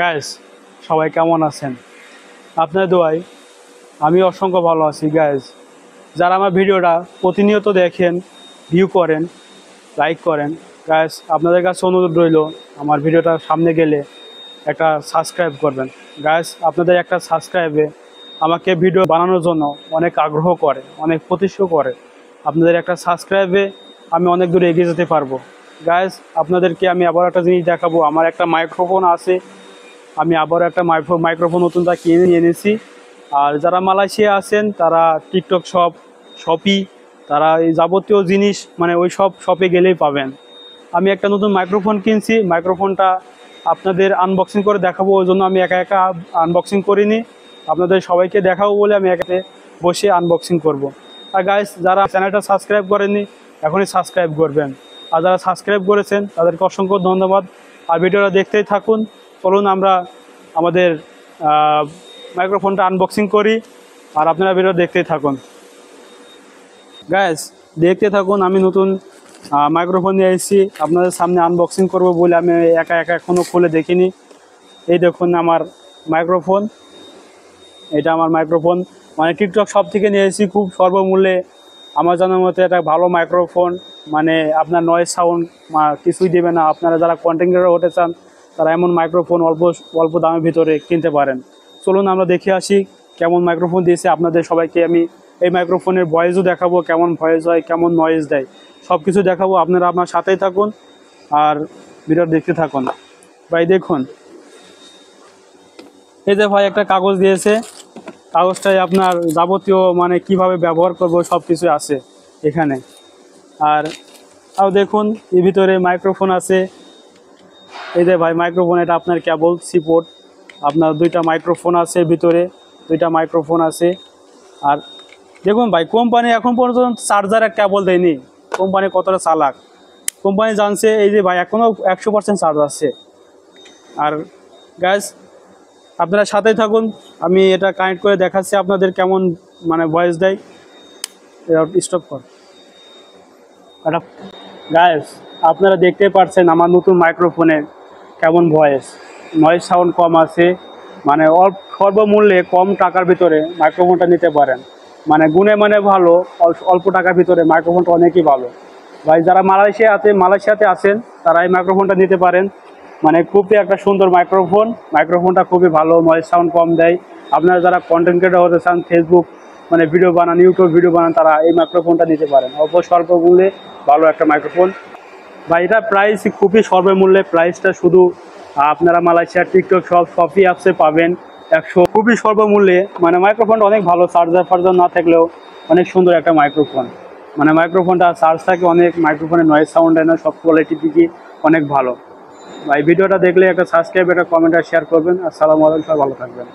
Guys, সবাই কেমন আছেন? আপনার দোয়ায় আমি অসংখ্য ভালো আছি। গাইস, যারা আমার ভিডিওটা প্রতিনিয়ত দেখেন, ভিউ করেন, লাইক করেন, গাইস আপনাদের কাছে অনুরোধ রইল আমার ভিডিওটা সামনে গেলে একটা সাবস্ক্রাইব করবেন। গাইস, আপনাদের একটা সাবস্ক্রাইবে আমাকে ভিডিও বানানোর জন্য অনেক আগ্রহ করে, অনেক প্রতিষ্ঠা করে। আপনাদের একটা সাবস্ক্রাইবে আমি অনেক দূরে এগিয়ে যেতে পারবো। গাইস, আপনাদেরকে আমি আবার একটা জিনিস দেখাবো। আমার একটা মাইক্রোফোন আছে, আমি আবার একটা মাইক্রোফোন নতুনটা কিনে নিয়ে এনেছি। আর যারা মালয়েশিয়া আছেন তারা টিকটক শপি তারা এই যাবতীয় জিনিস মানে ওই সব শপে গেলেই পাবেন। আমি একটা নতুন মাইক্রোফোন কিনছি, মাইক্রোফোনটা আপনাদের আনবক্সিং করে দেখাবো। ওই জন্য আমি একা একা আনবক্সিং করিনি, আপনাদের সবাইকে দেখাবো বলে আমি একাতে বসে আনবক্সিং করব। আর গাইস, যারা চ্যানেলটা সাবস্ক্রাইব করেননি এখনই সাবস্ক্রাইব করবেন, আর যারা সাবস্ক্রাইব করেছেন তাদেরকে অসংখ্য ধন্যবাদ। আর ভিডিওটা দেখতেই থাকুন। চলুন আমরা আমাদের মাইক্রোফোনটা আনবক্সিং করি, আর আপনারা ভিডিও দেখতেই থাকুন। গাইস, দেখতে থাকুন। আমি নতুন মাইক্রোফোন নিয়ে এসেছি, আপনাদের সামনে আনবক্সিং করব বলে আমি একা একা এখনও খুলে দেখিনি। এই দেখুন আমার মাইক্রোফোন, এটা আমার মাইক্রোফোন, মানে টিকটক শপ থেকে নিয়ে এসেছি খুব স্বল্পমূল্যে। আমার জানার মতে একটা ভালো মাইক্রোফোন, মানে আপনার নয়েজ সাউন্ড কিছুই দেবে না। আপনারা যারা কন্টেন্ট ক্রিয়েটর হতে চান তারা এমন মাইক্রোফোন অল্প অল্প দামের ভিতরে কিনতে পারেন। চলুন আমরা দেখে আসি কেমন মাইক্রোফোন দিয়েছে। আপনাদের সবাইকে আমি এই মাইক্রোফোনের ভয়েসও দেখাবো, কেমন ভয়েস হয়, কেমন নয়েজ দেয়, সব কিছু দেখাবো। আপনারা আমার সাথেই থাকুন আর ভিডিও দেখতে থাকুন। ভাই দেখুন, এই যে ভাই একটা কাগজ দিয়েছে, কাগজটায় আপনার যাবতীয় মানে কিভাবে ব্যবহার করবো সব কিছু আছে এখানে। আর দেখুন এর ভিতরে মাইক্রোফোন আছে। এই যে ভাই মাইক্রোফোন, এটা আপনার কেবল সিপোর্ট, আপনার দুইটা মাইক্রোফোন আছে ভিতরে, দুইটা মাইক্রোফোন আছে। আর দেখুন ভাই, কোম্পানি এখন পর্যন্ত চার্জারের কেবল দেয়নি। কোম্পানি কতটা চালাক, কোম্পানি জানছে এই যে ভাই এখনও 100% চার্জ আছে। আর গ্যাস, আপনারা সাথেই থাকুন, আমি এটা কানেক্ট করে দেখাচ্ছি আপনাদের কেমন মানে ভয়েস দেয়। স্টপ কর এটা। গাইস, আপনারা দেখতে পাচ্ছেন আমার নতুন মাইক্রোফোনের কেমন ভয়েস, নয়েজ সাউন্ড কম আছে। মানে স্বল্পমূল্যে কম টাকার ভিতরে মাইক্রোফোনটা নিতে পারেন, মানে গুণে মানে ভালো, অল্প টাকার ভিতরে মাইক্রোফোনটা অনেকই ভালো। ভাই যারা মালয়েশিয়াতে আছেন তারা এই মাইক্রোফোনটা নিতে পারেন। মানে খুবই একটা সুন্দর মাইক্রোফোন, মাইক্রোফোনটা খুবই ভালো, নয়েজ সাউন্ড কম দেয়। আপনারা যারা কন্টেন্ট ক্রিয়েটর হতে চান, ফেসবুক মানে ভিডিও বানান, ইউটিউব ভিডিও বানান, তারা এই মাইক্রোফোনটা নিতে পারেন স্বল্প মূল্যে। ভালো একটা মাইক্রোফোন ভাই, এটা প্রাইস খুবই স্বল্পমূল্যে। প্রাইসটা শুধু আপনারা মালয়েশিয়ার টিকটক শপি অ্যাপসে পাবেন 100, খুবই স্বল্পমূল্যে। মানে মাইক্রোফোনটা অনেক ভালো, চার্জার না থাকলেও অনেক সুন্দর একটা মাইক্রোফোন। মানে মাইক্রোফোনটা চার্জ থাকে অনেক, মাইক্রোফোনের নয়েজ সাউন্ড হয় না, সব কোয়ালিটি দিকে অনেক ভালো। ভাই ভিডিওটা দেখলে একটা সাবস্ক্রাইব, একটা কমেন্ট আর শেয়ার করবেন। আসসালামু আলাইকুম, ভালো থাকবেন।